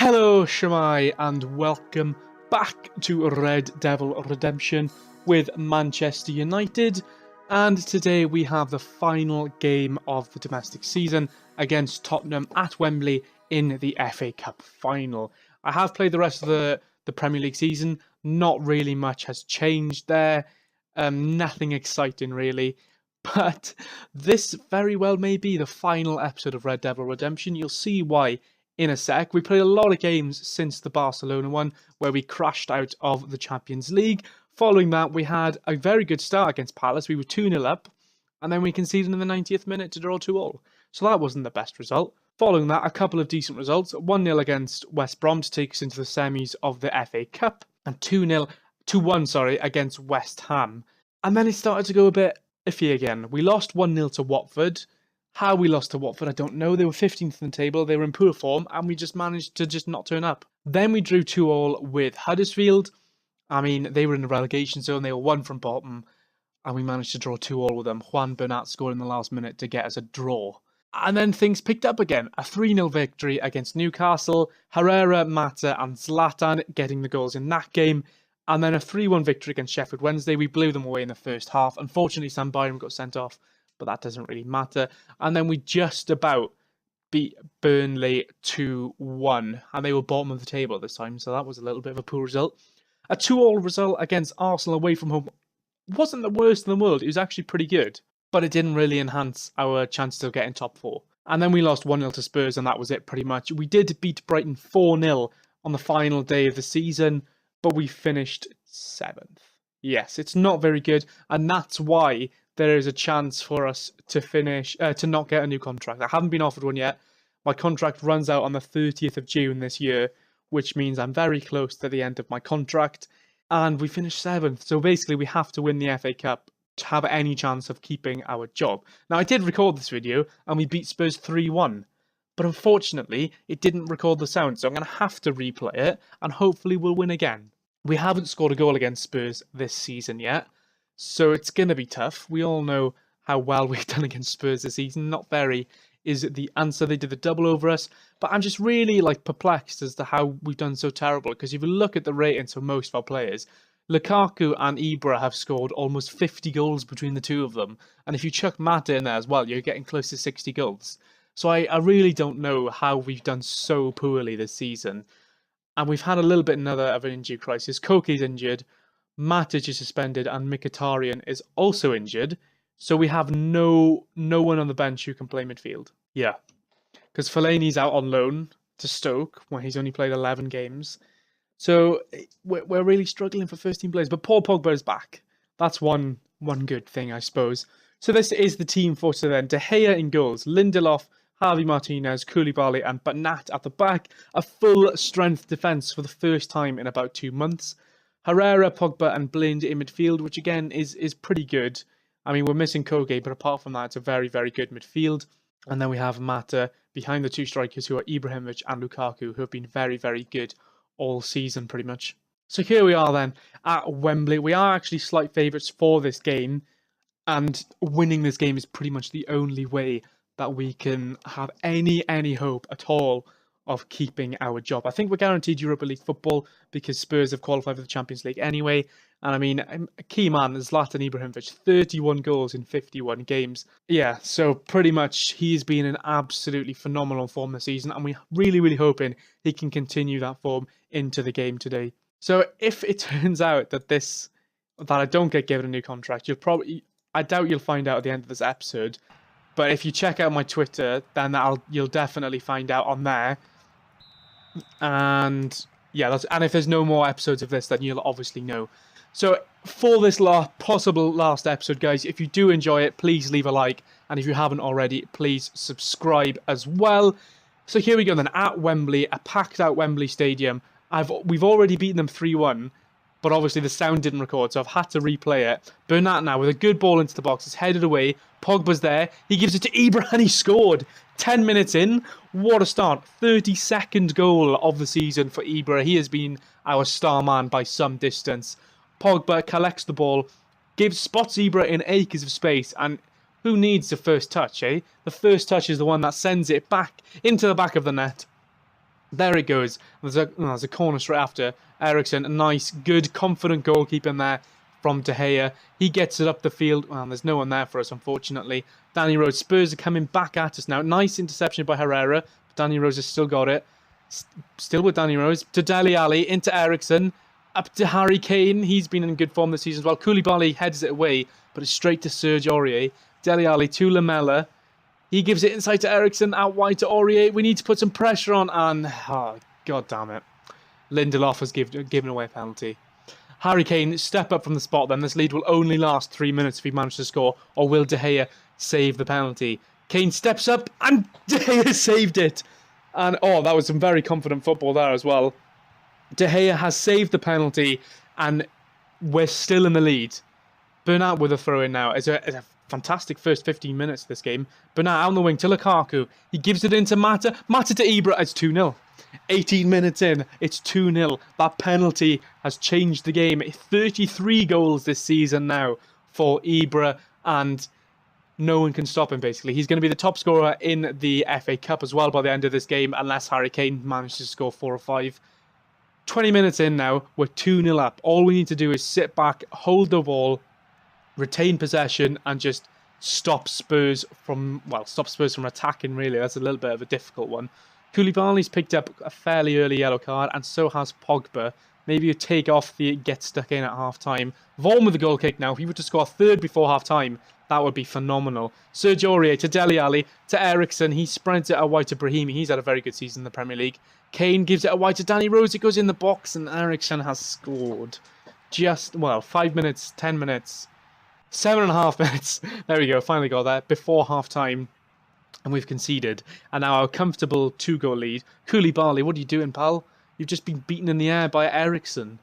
Hello Shemai and welcome back to Red Devil Redemption with Manchester United, and today we have the final game of the domestic season against Tottenham at Wembley in the FA Cup final. I have played the rest of the Premier League season. Not really much has changed there, nothing exciting really, but this very well may be the final episode of Red Devil Redemption. You'll see why in a sec. We played a lot of games since the Barcelona one where we crashed out of the Champions League. Following that, we had a very good start against Palace. We were 2-0 up, and then we conceded in the 90th minute to draw 2-2. So that wasn't the best result. Following that, a couple of decent results. 1-0 against West Brom to take us into the semis of the FA Cup, and 2-1 against West Ham. And then it started to go a bit iffy again. We lost 1-0 to Watford. How we lost to Watford, I don't know. They were 15th in the table, they were in poor form, and we just managed to not turn up. Then we drew 2-2 with Huddersfield. I mean, they were in the relegation zone, they were one from bottom, and we managed to draw 2-2 with them. Juan Bernat scored in the last minute to get us a draw. And then things picked up again. A 3-0 victory against Newcastle, Herrera, Mata, and Zlatan getting the goals in that game. And then a 3-1 victory against Sheffield Wednesday. We blew them away in the first half. Unfortunately, Sam Byram got sent off, but that doesn't really matter. And then we just about beat Burnley 2-1, and they were bottom of the table at this time, so that was a little bit of a poor result. A 2-2 result against Arsenal away from home wasn't the worst in the world. It was actually pretty good, but it didn't really enhance our chances of getting top four. And then we lost 1-0 to Spurs, and that was it pretty much. We did beat Brighton 4-0 on the final day of the season, but we finished 7th. Yes, it's not very good, and that's why there is a chance for us to finish, to not get a new contract. I haven't been offered one yet. My contract runs out on the 30th of June this year, which means I'm very close to the end of my contract. And we finished 7th. So basically we have to win the FA Cup to have any chance of keeping our job. Now I did record this video and we beat Spurs 3-1. But unfortunately, it didn't record the sound. So I'm going to have to replay it and hopefully we'll win again. We haven't scored a goal against Spurs this season yet, so it's going to be tough. We all know how well we've done against Spurs this season. Not very is the answer. They did the double over us. But I'm just really perplexed as to how we've done so terrible. Because if you look at the ratings for most of our players, Lukaku and Ibra have scored almost 50 goals between the two of them. And if you chuck Mata in there as well, you're getting close to 60 goals. So I really don't know how we've done so poorly this season. And we've had a little bit of an injury crisis. Koke's injured, Matic is suspended, and Mkhitaryan is also injured. So we have no one on the bench who can play midfield. Yeah, because Fellaini's out on loan to Stoke when he's only played 11 games. So we're really struggling for first team players. But Paul Pogba is back. That's one good thing, I suppose. So this is the team for today then. De Gea in goals, Lindelof, Javi Martinez, Koulibaly and Bernat at the back. A full strength defence for the first time in about 2 months. Herrera, Pogba and Blind in midfield, which again is pretty good. I mean, we're missing Koke, but apart from that, it's a very, very good midfield. And then we have Mata behind the two strikers who are Ibrahimovic and Lukaku, who have been very, very good all season pretty much. So here we are then at Wembley. We are actually slight favourites for this game, and winning this game is pretty much the only way that we can have any hope at all of keeping our job. I think we're guaranteed Europa League football because Spurs have qualified for the Champions League anyway. And I mean, a key man is Zlatan Ibrahimovic, 31 goals in 51 games. Yeah, so pretty much he's been in absolutely phenomenal form this season, and we're really hoping he can continue that form into the game today. So if it turns out that I don't get given a new contract, I doubt you'll find out at the end of this episode. But if you check out my Twitter, then you'll definitely find out on there. And yeah, and if there's no more episodes of this, then you'll obviously know. So for this possible last episode, guys, if you do enjoy it, please leave a like. And if you haven't already, please subscribe as well. So here we go then, at Wembley, a packed out Wembley Stadium. We've already beaten them 3-1. But obviously the sound didn't record, so I've had to replay it. Bernat now with a good ball into the box. It's headed away. Pogba's there. He gives it to Ibra and he scored. 10 minutes in. What a start. 32nd goal of the season for Ibra. He has been our star man by some distance. Pogba collects the ball, spots Ibra in acres of space, and who needs the first touch, eh? The first touch is the one that sends it back into the back of the net. There it goes. There's a corner straight after. Eriksson, a nice, good, confident goalkeeper there from De Gea. He gets it up the field. Well, there's no one there for us, unfortunately. Danny Rose. Spurs are coming back at us now. Nice interception by Herrera. But Danny Rose has still got it. Still with Danny Rose. To Dele Alli. Into Eriksson. Up to Harry Kane. He's been in good form this season as well. Koulibaly heads it away. But it's straight to Serge Aurier. Dele Alli to Lamela. He gives it inside to Eriksson, out wide to Aurier. We need to put some pressure on, and oh, god damn it. Lindelof has given away a penalty. Harry Kane, step up from the spot then. This lead will only last 3 minutes if he manages to score, or will De Gea save the penalty? Kane steps up, and De Gea saved it. And oh, that was some very confident football there as well. De Gea has saved the penalty, and we're still in the lead. Bernat with a throw-in now. It's a fantastic first 15 minutes of this game. Bernat out on the wing to Lukaku. He gives it into Mata. Mata to Ibra. It's 2-0. 18 minutes in, it's 2-0. That penalty has changed the game. 33 goals this season now for Ibra, and no one can stop him, basically. He's going to be the top scorer in the FA Cup as well by the end of this game, unless Harry Kane manages to score 4 or 5. 20 minutes in now, we're 2-0 up. All we need to do is sit back, hold the ball, retain possession, and just stop Spurs from attacking, really. That's a little bit of a difficult one. Koulibaly's picked up a fairly early yellow card, and so has Pogba. Maybe you take off the get stuck in at half-time. Vaughan with the goal kick now. If he were to score a third before half-time, that would be phenomenal. Serge Aurier to Dele Alli, to Eriksson. He spreads it out wide to Brahimi. He's had a very good season in the Premier League. Kane gives it out wide to Danny Rose. It goes in the box, and Eriksson has scored. 5 minutes, 10 minutes, 7.5 minutes. There we go, finally got that. Before half-time. And we've conceded. And now our comfortable 2-goal lead. Koulibaly, what are you doing, pal? You've just been beaten in the air by Eriksson.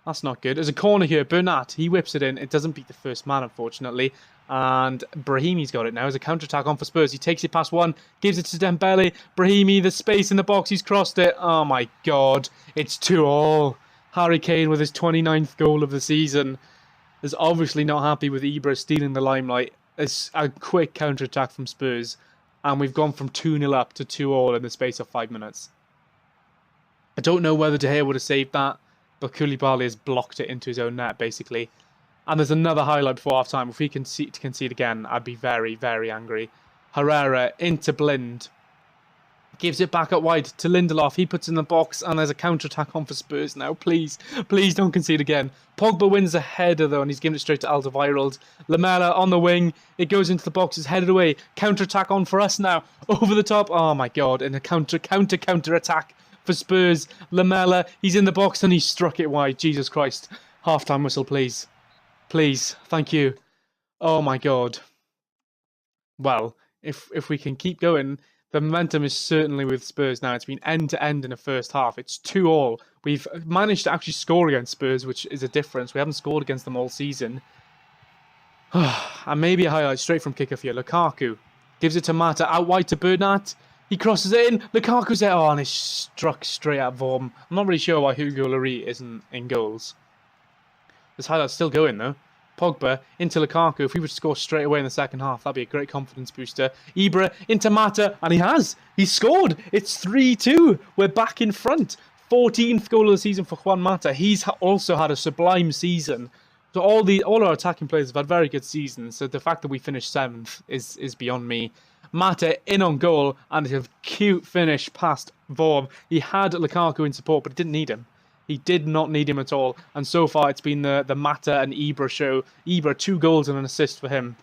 That's not good. There's a corner here. Bernat, he whips it in. It doesn't beat the first man, unfortunately. And Brahimi's got it now. There's a counter-attack on for Spurs. He takes it past one, gives it to Dembele. Brahimi, the space in the box. He's crossed it. Oh, my God. It's 2-2. Harry Kane with his 29th goal of the season is obviously not happy with Ibra stealing the limelight. It's a quick counter-attack from Spurs. And we've gone from 2-0 up to 2-2 in the space of 5 minutes. I don't know whether De Gea would have saved that, but Koulibaly has blocked it into his own net, basically. And there's another highlight before half-time. If we concede again, I'd be very, very angry. Herrera into Blind. Gives it back up wide to Lindelof. He puts it in the box, and there's a counter-attack on for Spurs now. Please, please don't concede again. Pogba wins a header, though, and he's given it straight to Alderweireld. Lamela on the wing. It goes into the box. It's headed away. Counter-attack on for us now. Over the top. Oh, my God. And a counter-attack for Spurs. Lamela, he's in the box, and he struck it wide. Jesus Christ. Half-time whistle, please. Please. Thank you. Oh, my God. Well, if we can keep going... The momentum is certainly with Spurs now. It's been end-to-end in the first half. It's 2-2. We've managed to actually score against Spurs, which is a difference. We haven't scored against them all season. And maybe a highlight straight from kickoff here. Lukaku gives it to Mata, out wide to Bernat. He crosses it in. Lukaku's there. Oh, and it's struck straight at Vaughan. I'm not really sure why Hugo Lloris isn't in goals. This highlight's still going, though. Pogba into Lukaku. If we were to score straight away in the second half, that'd be a great confidence booster. Ibra into Mata, and he has. He's scored. It's 3-2. We're back in front. 14th goal of the season for Juan Mata. He's also had a sublime season. So all our attacking players have had very good seasons. So the fact that we finished 7th is beyond me. Mata in on goal, and a cute finish past Vaughan. He had Lukaku in support, but he didn't need him. He did not need him at all. And so far, it's been the Mata and Ibra show. Ibra, 2 goals and an assist for him.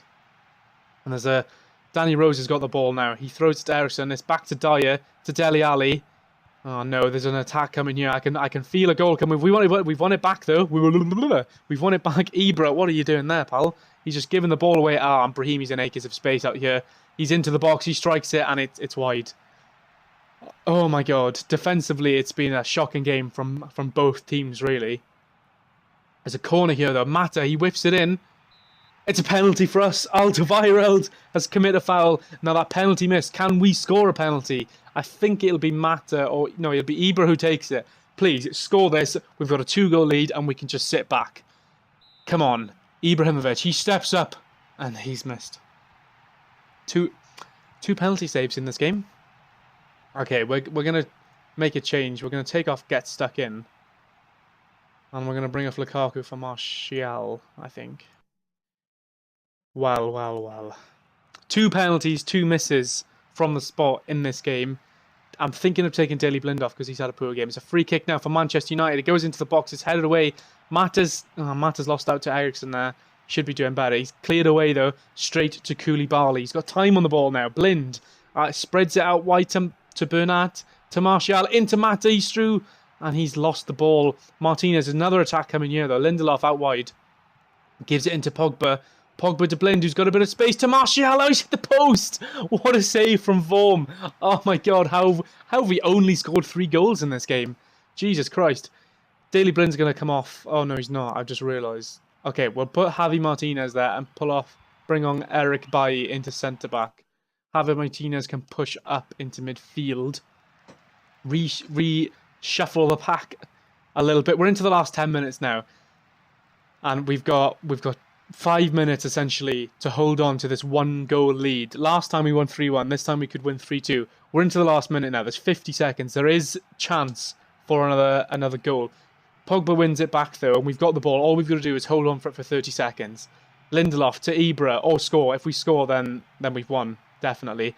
And there's Danny Rose has got the ball now. He throws it to Eriksson. It's back to Dyer, to Dele Alli. Oh, no, there's an attack coming here. I can feel a goal coming. We've won it back, though. We've won it back. Ibra, what are you doing there, pal? He's just giving the ball away. And Brahimi's in acres of space out here. He's into the box. He strikes it, and it's wide. Oh my God. Defensively, it's been a shocking game from both teams, really. There's a corner here, though. Mata, he whips it in. It's a penalty for us. Alderweireld has committed a foul. Now, that penalty missed. Can we score a penalty? I think it'll be Mata, or no, it'll be Ibra who takes it. Please, score this. We've got a 2-goal lead, and we can just sit back. Come on. Ibrahimovic, he steps up, and he's missed. Two penalty saves in this game. Okay, we're gonna make a change. We're going to take off Get Stuck In. And we're going to bring off Lukaku for Martial, I think. Well. 2 penalties, 2 misses from the spot in this game. I'm thinking of taking Daley Blind off because he's had a poor game. It's a free kick now for Manchester United. It goes into the box. It's headed away. Mata's lost out to Ericsson there. Should be doing better. He's cleared away, though, straight to Koulibaly. He's got time on the ball now. Blind spreads it out wide to Bernat, to Martial, into Mata. He's through, and he's lost the ball. Martinez, another attack coming here, though. Lindelof out wide. Gives it into Pogba. Pogba to Blind, who's got a bit of space to Martial. Oh, he's hit the post. What a save from Vorm. Oh, my God. How have we only scored 3 goals in this game? Jesus Christ. Daley Blind's going to come off. Oh, no, he's not. I've just realised. Okay, we'll put Javi Martinez there and bring on Eric Bailly into centre-back. Javi Martinez can push up into midfield. Reshuffle the pack a little bit. We're into the last 10 minutes now. And we've got 5 minutes, essentially, to hold on to this 1-goal lead. Last time we won 3-1. This time we could win 3-2. We're into the last minute now. There's 50 seconds. There is chance for another goal. Pogba wins it back, though, and we've got the ball. All we've got to do is hold on for it for 30 seconds. Lindelof to Ibra, or score. If we score, then we've won, definitely.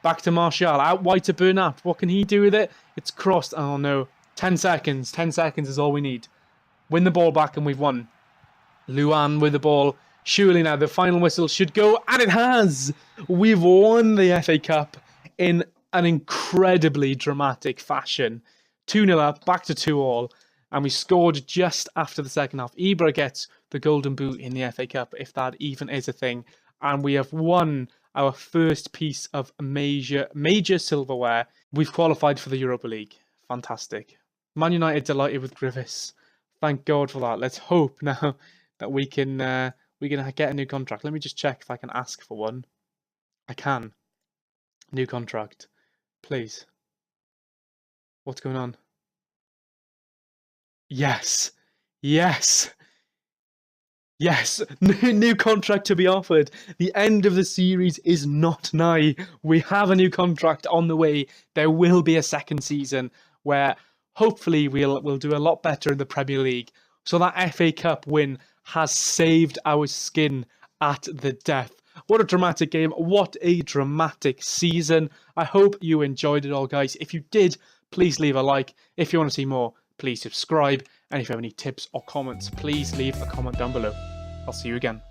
Back to Martial, out wide to Bernat. What can he do with it? It's crossed. Oh, no. 10 seconds. 10 seconds is all we need. Win the ball back, and we've won. Luan with the ball. Surely now the final whistle should go, and it has! We've won the FA Cup in an incredibly dramatic fashion. 2-0 up, back to 2-2. And we scored just after the second half. Ibra gets the golden boot in the FA Cup, if that even is a thing. And we have won our first piece of major silverware. We've qualified for the Europa League. Fantastic. Man United delighted with Grievous. Thank God for that. Let's hope now that we can get a new contract. Let me just check if I can ask for one. I can. New contract. Please. What's going on? Yes. New contract to be offered. The end of the series is not nigh. We have a new contract on the way. There will be a second season where hopefully we'll do a lot better in the Premier League. So that FA Cup win has saved our skin at the death. What a dramatic game. What a dramatic season. I hope you enjoyed it all, guys. If you did, please leave a like. If you want to see more, please subscribe, and if you have any tips or comments, please leave a comment down below. I'll see you again.